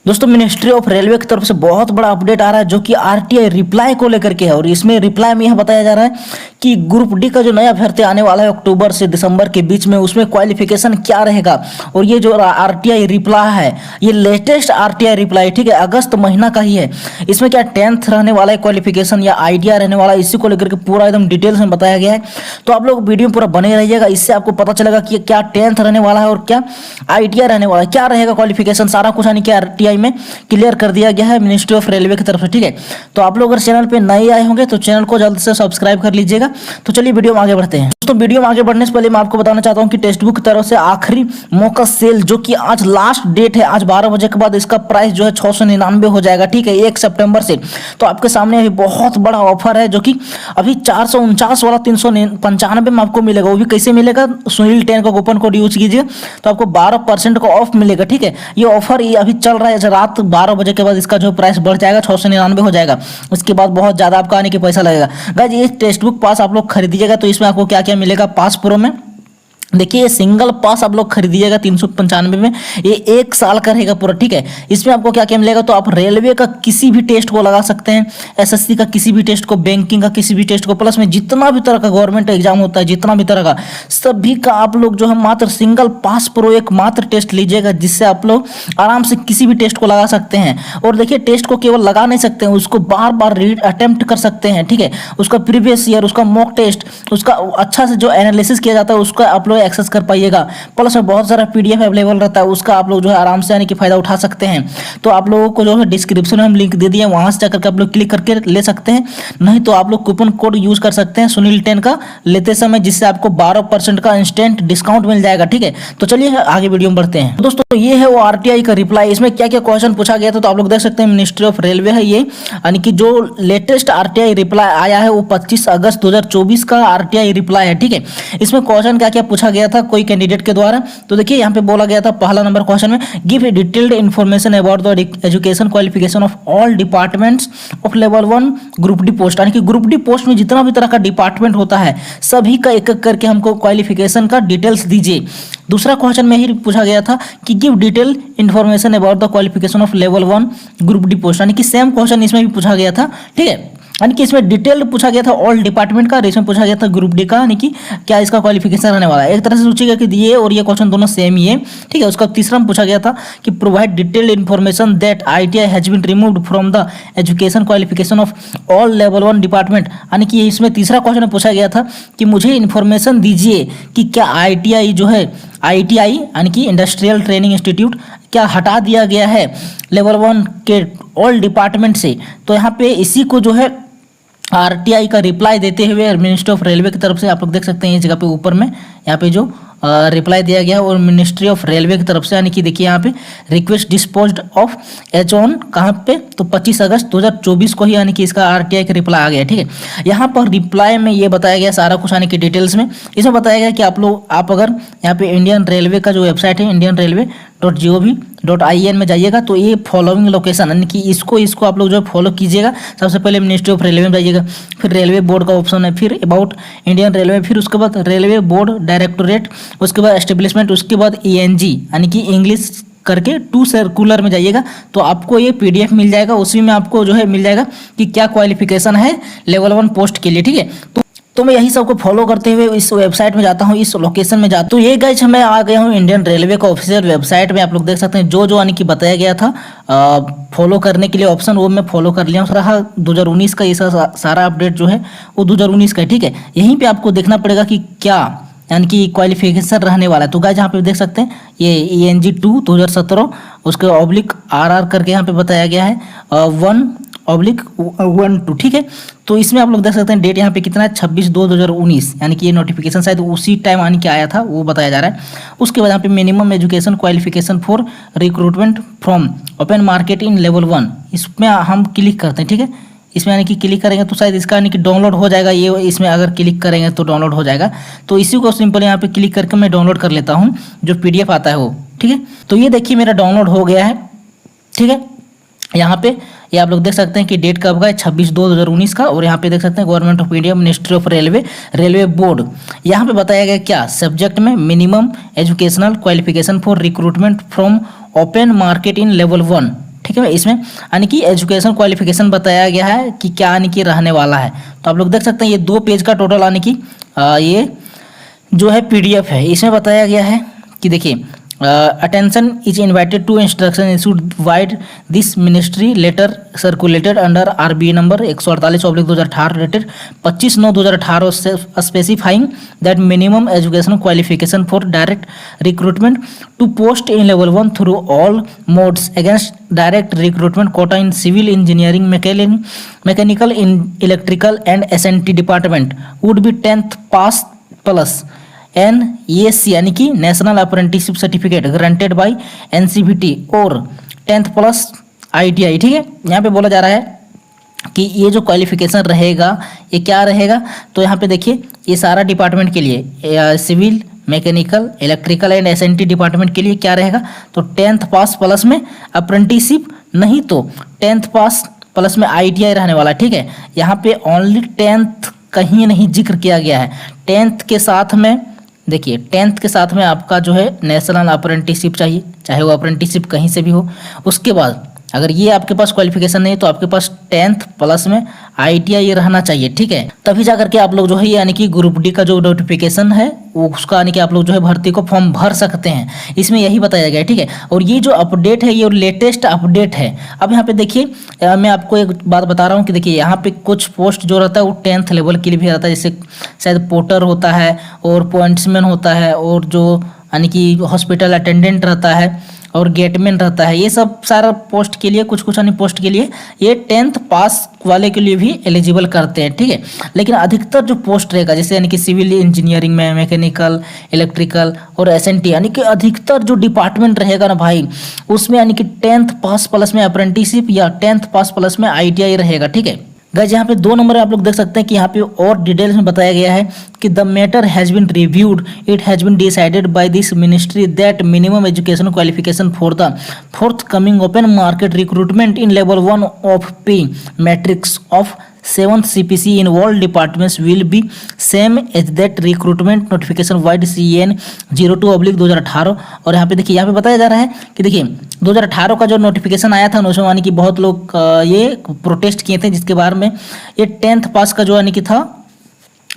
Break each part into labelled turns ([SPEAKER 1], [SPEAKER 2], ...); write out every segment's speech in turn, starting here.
[SPEAKER 1] दोस्तों ministry of railway की तरफ से बहुत बड़ा अपडेट आ रहा है जो कि आरटीआई रिप्लाई को लेकर के है। और इसमें रिप्लाई में यह बताया जा रहा है कि ग्रुप डी का जो नया भर्ती आने वाला है अक्टूबर से दिसंबर के बीच में, उसमें क्वालिफिकेशन क्या रहेगा। और ये जो आरटीआई रिप्लाई है ये लेटेस्ट आरटीआई रिप्लाई, ठीक है, अगस्त महीना का ही है। इसमें क्या 10th रहने वाला है क्वालिफिकेशन या आइडिया रहने वाला है, इसी को लेकर के पूरा एकदम डिटेल्स में बताया गया है। तो आप लोग वीडियो पूरा बने रहिएगा, इससे आपको पता चलेगा कि क्या 10th रहने वाला है और क्या आइडिया रहने वाला है, क्या रहेगा क्वालिफिकेशन, सारा कुछ यानी कि आरटीआई में क्लियर कर दिया गया है मिनिस्ट्री ऑफ रेलवे की तरफ से, ठीक है। तो आप लोग अगर चैनल पे नए आए होंगे तो चैनल को जल्द से सब्सक्राइब कर लीजिएगा। तो चलिए वीडियो में आगे बढ़ते हैं। दोस्तों वीडियो में आगे बढ़ने से पहले मैं आपको बताना चाहता हूं कि टेक्स्ट बुक की तरफ से आखिरी मौका सेल जो कि आज लास्ट डेट है, आज 12 बजे के बाद इसका प्राइस जो है 699 हो जाएगा, ठीक है, 1 सितंबर से। तो आपके सामने अभी बहुत बड़ा ऑफर है जो कि अभी 449 वाला 395 में आपको मिलेगा। वो भी कैसे मिलेगा, सुनील 10 का कूपन कोड यूज कीजिए तो आपको 12% का ऑफ मिलेगा, ठीक है। ये ऑफर ये अभी चल रहा है, रात 12 बजे के बाद इसका जो प्राइस बढ़ जाएगा 699 हो जाएगा। उसके बाद बहुत ज्यादा आपका आने की पैसा लगेगा। गाइस ये टेक्स्ट बुक पास आप लोग खरीदिएगा तो इसमें आपको क्या क्या मिलेगा पास प्रो में। देखिए सिंगल पास आप लोग खरीदिएगा 395 में, ये 1 साल का रहेगा पूरा, ठीक है। इसमें आपको क्या क्या मिलेगा, तो आप रेलवे का किसी भी टेस्ट को लगा सकते हैं, एसएससी का किसी भी टेस्ट को, बैंकिंग का किसी भी टेस्ट को, प्लस में जितना भी तरह का गवर्नमेंट एग्जाम होता है, जितना भी तरह का सभी का आप लोग जो है मात्र सिंगल पास प्रो एक मात्र टेस्ट लीजिएगा, जिससे आप लोग आराम से किसी भी टेस्ट को लगा सकते हैं। और देखिए टेस्ट को केवल लगा नहीं सकते हैं, उसको बार बार रीड अटेम्प्ट कर सकते हैं, ठीक है। उसका प्रीवियस ईयर, उसका मॉक टेस्ट, उसका अच्छा से जो एनालिसिस किया जाता है उसका आप लोग एक्सेस कर पाइएगा। प्लस में बहुत सारा पीडीएफ अवेलेबल रहता है, उसका आप लोग जो है आराम से आने की फायदा उठा सकते हैं। तो आप लोगों को जो है डिस्क्रिप्शन में हम लिंक दे दिए, वहां से जाकर आप लोग क्लिक करके ले सकते हैं। नहीं तो आप लोग कूपन कोड यूज कर सकते हैं सुनील 10 का लेते समय, जिससे आपको 12% का इंस्टेंट डिस्काउंट मिल जाएगा, ठीक है। तो चलिए आगे वीडियो में बढ़ते हैं। दोस्तों ये है वो आरटीआई का रिप्लाई, इसमें क्या क्या क्वेश्चन पूछा गया था तो आप लोग देख सकते हैं। मिनिस्ट्री ऑफ रेलवे है ये, यानी कि जो लेटेस्ट आरटीआई रिप्लाई आया है वो 25 अगस्त 2024 का आरटीआई रिप्लाई है, ठीक है। इसमें क्वेश्चन क्या क्या पूछा गया था कोई कैंडिडेट के द्वारा, तो देखिए यहाँ पे बोला गया था पहला नंबर क्वेश्चन में, give a detailed information about the education qualification of all departments of level 1 group D post, यानी कि ग्रुप डी पोस्ट में जितना भी तरह का डिपार्टमेंट होता है सभी का एक एक करके हमको क्वालिफिकेशन का डिटेल्स दीजिए। दूसरा क्वेश्चन में ही पूछा गया था कि give detail information about the qualification of level 1 group D post, यानी कि सेम क्वेश्चन इसमें भी पूछा गया था, ठीक है। यानी कि इसमें डिटेल पूछा गया था ऑल डिपार्टमेंट का, और इसमें पूछा गया था ग्रुप डी का, यानी कि क्या इसका क्वालिफिकेशन रहने वाला है। एक तरह से सोचिएगा कि ये और ये क्वेश्चन दोनों सेम ही है, ठीक है। उसका तीसरा में पूछा गया था कि provide detailed information that ITI has been removed from the education qualification of all level 1 department, यानी कि इसमें तीसरा क्वेश्चन में पूछा गया था कि मुझे इन्फॉर्मेशन दीजिए कि क्या आईटीआई जो है, आईटीआई यानी कि इंडस्ट्रियल ट्रेनिंग इंस्टीट्यूट, क्या हटा दिया गया है लेवल 1 के ऑल डिपार्टमेंट से। तो यहाँ पे इसी को जो है आरटीआई का रिप्लाई देते हुए मिनिस्ट्री ऑफ रेलवे की तरफ से आप लोग देख सकते हैं इस जगह पे ऊपर में यहाँ पे जो रिप्लाई दिया गया और मिनिस्ट्री ऑफ रेलवे की तरफ से, यानी कि देखिए यहाँ पे request disposed of H on कहाँ पे, तो 25 अगस्त 2024 को ही यानी कि इसका आरटीआई का रिप्लाई आ गया, ठीक है। यहाँ पर रिप्लाई में ये बताया गया सारा कुछ यानी कि डिटेल्स में इसमें बताया गया कि आप अगर यहाँ पे इंडियन रेलवे का जो वेबसाइट है indianrailway.gov.in में जाइएगा तो ये फॉलोइंग लोकेशन, यानी कि इसको आप लोग जो फॉलो कीजिएगा। सबसे पहले मिनिस्ट्री ऑफ रेलवे में जाइएगा, फिर रेलवे बोर्ड का ऑप्शन है, फिर अबाउट इंडियन रेलवे, फिर उसके बाद रेलवे बोर्ड डायरेक्टोरेट, उसके बाद एस्टेब्लिशमेंट, उसके बाद ईएनजी यानी कि इंग्लिश करके टू सर्कुलर में जाइएगा तो आपको ये पीडीएफ मिल जाएगा। उसी में आपको जो है मिल जाएगा कि क्या क्वालिफिकेशन है लेवल 1 पोस्ट के लिए, ठीक है। तो मैं यही सबको फॉलो करते हुए इस वेबसाइट में जाता हूँ, इस लोकेशन में जाता हूँ। तो ये गाइस मैं आ गया हूँ इंडियन रेलवे का ऑफिशियल वेबसाइट में। आप लोग देख सकते हैं जो यानी कि बताया गया था फॉलो करने के लिए ऑप्शन, वो मैं फॉलो कर लिया हूँ। रहा 2019 का ये सारा अपडेट जो है वो 2019 का है, ठीक है। यहीं पे आपको देखना पड़ेगा कि क्या यानी कि क्वालिफिकेशन रहने वाला है। तो गाइस यहाँ पे देख सकते हैं ये ENG 2 2017 उसके ऑब्लिक RR करके यहाँ पे बताया गया है 1/12, ठीक है। तो इसमें आप लोग देख सकते हैं डेट यहाँ पे कितना है 26/2/2019, यानी कि ये नोटिफिकेशन शायद उसी टाइम आने के आया था, वो बताया जा रहा है। उसके बाद यहाँ पे minimum education qualification for recruitment from open market in level 1, इसमें हम क्लिक करते हैं, ठीक है। इसमें यानी कि क्लिक करेंगे तो शायद इसका यानी कि डाउनलोड हो जाएगा, ये इसमें अगर क्लिक करेंगे तो डाउनलोड हो जाएगा। तो इसी को सिंपल यहाँ पे क्लिक करके मैं डाउनलोड कर लेता हूँ जो पीडीएफ आता है वो, ठीक है। तो ये देखिए मेरा डाउनलोड हो गया है, ठीक है। यहाँ पे ये आप लोग देख सकते हैं कि डेट कब का है 26/2/2019 का, और यहाँ पे देख सकते हैं government of India ministry of railway railway board. यहाँ पे बताया गया क्या सब्जेक्ट में minimum educational qualification for recruitment from open market in level 1, ठीक है। इसमें यानी कि एजुकेशन क्वालिफिकेशन बताया गया है कि क्या यानी कि रहने वाला है। तो आप लोग देख सकते हैं ये 2 पेज का टोटल यानी कि ये जो है PDF है। इसमें बताया गया है कि देखिए attention is invited to instruction issued wide this ministry letter circulated under RBA number 148/2018 dated 25/9/2018 specifying that minimum educational qualification for direct recruitment to post in level 1 through all modes against direct recruitment quota in civil engineering, mechanical, in electrical and SNT department would be 10th pass plus NAC यानी कि national apprenticeship certificate granted by NCVT और 10th plus ITI। ठीक है, यहाँ पे बोला जा रहा है कि ये जो क्वालिफिकेशन रहेगा ये क्या रहेगा। तो यहाँ पे देखिए ये सारा डिपार्टमेंट के लिए civil, mechanical, electrical and SNT department के लिए क्या रहेगा, तो 10th पास प्लस में अप्रेंटिसशिप, नहीं तो 10th पास प्लस में ITI रहने वाला। ठीक है, यहाँ पे ओनली 10th कहीं नहीं जिक्र किया गया है। 10th के साथ में देखिए 10th के साथ में आपका जो है नेशनल अप्रेंटिसशिप चाहिए, चाहे वो अप्रेंटिसशिप कहीं से भी हो। उसके बाद अगर ये आपके पास क्वालिफिकेशन नहीं है तो आपके पास 10th प्लस में ITI रहना चाहिए। ठीक है, तभी जा करके आप लोग जो है यानी कि ग्रुप डी का जो नोटिफिकेशन है वो उसका यानी कि आप लोग जो है भर्ती को फॉर्म भर सकते हैं। इसमें यही बताया गया है। ठीक है, और ये जो अपडेट है ये लेटेस्ट अपडेट है। अब यहाँ पे देखिए मैं आपको एक बात बता रहा हूँ कि देखिए यहाँ पे कुछ पोस्ट जो रहता है वो 10th लेवल के लिए भी रहता है, जैसे शायद पोर्टर होता है और पॉइंट्समैन होता है और जो यानी कि हॉस्पिटल अटेंडेंट रहता है और गेटमैन रहता है। ये सब सारा पोस्ट के लिए कुछ यानी पोस्ट के लिए ये 10th पास वाले के लिए भी एलिजिबल करते हैं। ठीक है, लेकिन अधिकतर जो पोस्ट रहेगा जैसे यानी कि सिविल इंजीनियरिंग में, मैकेनिकल, इलेक्ट्रिकल और SNT यानी कि अधिकतर जो डिपार्टमेंट रहेगा ना भाई उसमें यानी कि 10th पास प्लस में अप्रेंटिसशिप या 10th पास प्लस में ITI रहेगा। ठीक है गाइस, यहाँ पे 2 नंबर आप लोग देख सकते हैं कि यहाँ पे और डिटेल्स में बताया गया है कि the matter has been reviewed, it has been decided by this ministry that minimum education qualification for the forthcoming open market recruitment in level 1 of pay matrix of 7th CPC in all departments will be same as that recruitment notification wide CN 02/2018। और यहाँ पे देखिए यहाँ पे बताया जा रहा है कि देखिए 2018 का जो नोटिफिकेशन आया था उसमें यानी कि बहुत लोग ये प्रोटेस्ट किए थे, जिसके बारे में ये 10th पास का जो यानी कि था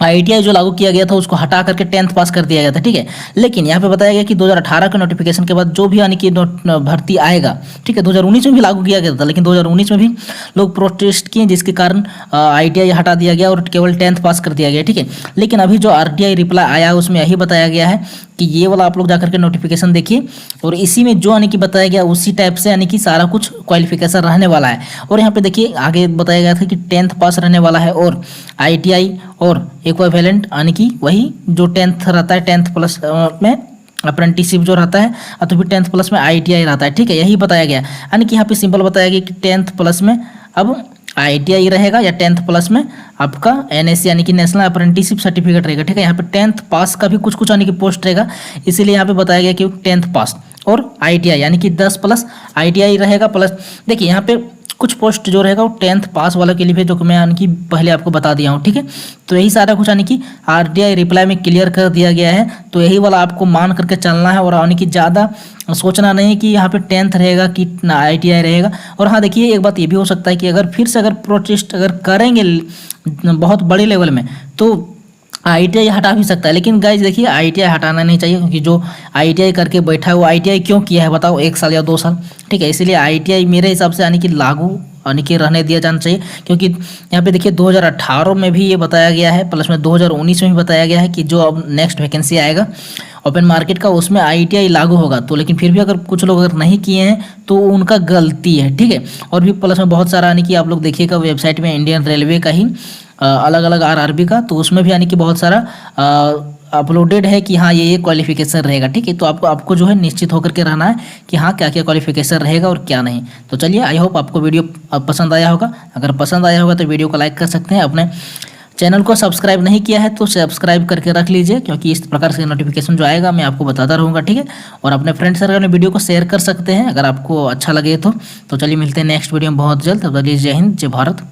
[SPEAKER 1] ITI जो लागू किया गया था उसको हटा करके 10th पास कर दिया गया था। ठीक है, लेकिन यहाँ पे बताया गया कि 2018 के नोटिफिकेशन के बाद जो भी यानी कि भर्ती आएगा, ठीक है 2019 में भी लागू किया गया था, लेकिन 2019 में भी लोग प्रोटेस्ट किए जिसके कारण ITI हटा दिया गया और केवल 10th पास कर दिया गया। ठीक है, लेकिन अभी जो RTI रिप्लाई आया उसमें यही बताया गया है कि ये वाला आप लोग जाकर के नोटिफिकेशन देखिए और इसी में जो यानी कि बताया गया उसी टाइप से यानी कि सारा कुछ क्वालिफिकेशन रहने वाला है। और यहाँ पे देखिए आगे बताया गया था कि 10th पास रहने वाला है और ITI और इक्विवेलेंट यानी कि वही जो 10th रहता है 10th प्लस में अप्रेंटिसशिप जो रहता है और तो फिर 10th प्लस में ITI रहता है। ठीक है, यही बताया गया यानी कि यहाँ पे सिंपल बताया गया कि 10th प्लस में अब ITI रहेगा या 10th प्लस में आपका NAC यानी कि नेशनल अप्रेंटिसशिप सर्टिफिकेट रहेगा। ठीक है, यहाँ पे 10th पास का भी कुछ यानी कि पोस्ट रहेगा, इसीलिए यहाँ पे बताया गया कि 10th पास और ITI यानी कि 10 प्लस ITI रहेगा। प्लस देखिए यहाँ पे कुछ पोस्ट जो रहेगा वो 10th पास वाला के लिए भी जो मैं यानी कि पहले आपको बता दिया हूँ। ठीक है, तो यही सारा कुछ यानी कि RTI रिप्लाई में क्लियर कर दिया गया है। तो यही वाला आपको मान करके चलना है और यानी कि ज़्यादा सोचना नहीं कि यहाँ पे 10th रहेगा कि ITI रहेगा। और हाँ देखिए एक बात ये भी हो सकता है कि अगर फिर से अगर प्रोटेस्ट अगर करेंगे बहुत बड़े लेवल में तो ITI हटा भी सकता है, लेकिन गाइज देखिए ITI हटाना नहीं चाहिए क्योंकि जो ITI करके बैठा है वो ITI क्यों किया है बताओ, 1 साल या 2 साल। ठीक है, इसीलिए ITI मेरे हिसाब से यानी कि लागू यानी कि रहने दिया जाना चाहिए, क्योंकि यहाँ पे देखिए 2018 में भी ये बताया गया है, प्लस में 2019 में भी बताया गया है कि जो अब नेक्स्ट वैकेंसी आएगा ओपन मार्केट का उसमें ITI लागू होगा। तो लेकिन फिर भी अगर कुछ लोग अगर नहीं किए हैं तो उनका गलती है। ठीक है, और भी प्लस में बहुत सारा यानी कि आप लोग देखिएगा वेबसाइट में इंडियन रेलवे का ही अलग अलग RRB का, तो उसमें भी यानी कि बहुत सारा अपलोडेड है कि हाँ ये क्वालिफिकेशन रहेगा। ठीक है, तो आपको जो है निश्चित होकर के रहना है कि हाँ क्या क्या क्वालिफिकेशन रहेगा और क्या नहीं। तो चलिए आई होप आपको वीडियो पसंद आया होगा। अगर पसंद आया होगा तो वीडियो को लाइक कर सकते हैं। अपने चैनल को सब्सक्राइब नहीं किया है तो सब्सक्राइब करके रख लीजिए, क्योंकि इस प्रकार से नोटिफिकेशन जो आएगा मैं आपको बताता रहूँगा। ठीक है, और अपने फ्रेंड सर्कल में वीडियो को शेयर कर सकते हैं अगर आपको अच्छा लगे तो चलिए मिलते हैं नेक्स्ट वीडियो में बहुत जल्द। तब तक जय हिंद, जय भारत।